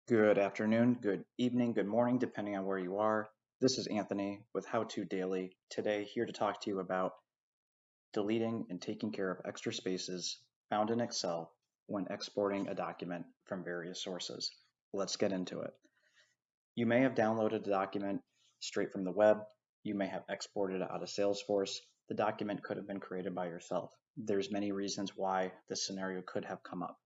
Good afternoon, good evening, good morning, depending on where you are. This is Anthony with How To Daily. Today, here to talk to you about deleting and taking care of extra spaces found in Excel when exporting a document from various sources. Let's get into it. You may have downloaded the document straight from the web. You may have exported it out of Salesforce. The document could have been created by yourself. There's many reasons why this scenario could have come up.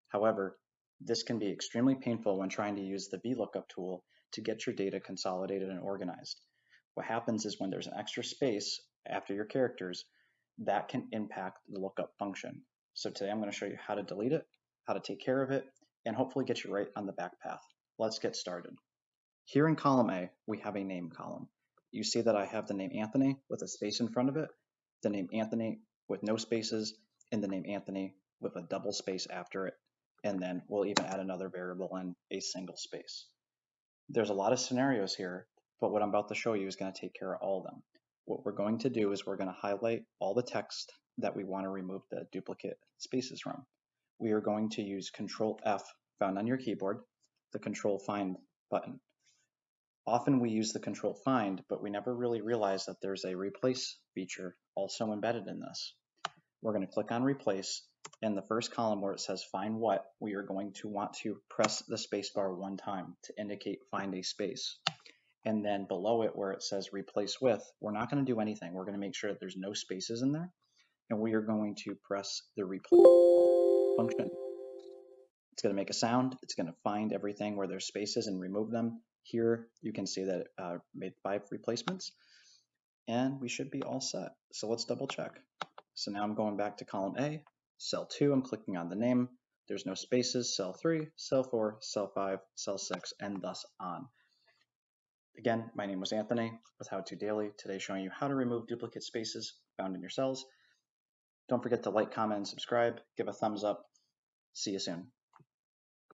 However, this can be extremely painful when trying to use the VLOOKUP tool to get your data consolidated and organized. What happens is when there's an extra space after your characters, that can impact the lookup function. So today I'm going to show you how to delete it, how to take care of it, and hopefully get you right on the back path. Let's get started. Here in column A, we have a name column. You see that I have the name Anthony with a space in front of it, the name Anthony with no spaces, and the name Anthony with a double space after it. And then we'll even add another variable in a single space. There's a lot of scenarios here, but what I'm about to show you is going to take care of all of them. What we're going to do is we're going to highlight all the text that we want to remove the duplicate spaces from. We are going to use Control F found on your keyboard, the Control Find button. Often we use the Control Find, but we never really realize that there's a replace feature also embedded in this. We're going to click on replace, and the first column where it says find what, we are going to want to press the spacebar one time to indicate find a space. And then below it where it says replace with, we're not going to do anything. We're going to make sure that there's no spaces in there, and we are going to press the replace function. It's going to make a sound. It's going to find everything where there's spaces and remove them. Here you can see that it made 5 replacements, and we should be all set. So let's double check. So now I'm going back to column A, cell 2, I'm clicking on the name. There's no spaces, cell 3, cell 4, cell 5, cell 6, and thus on. Again, my name was Anthony with How To Daily. Today showing you how to remove duplicate spaces found in your cells. Don't forget to like, comment, and subscribe. Give a thumbs up. See you soon.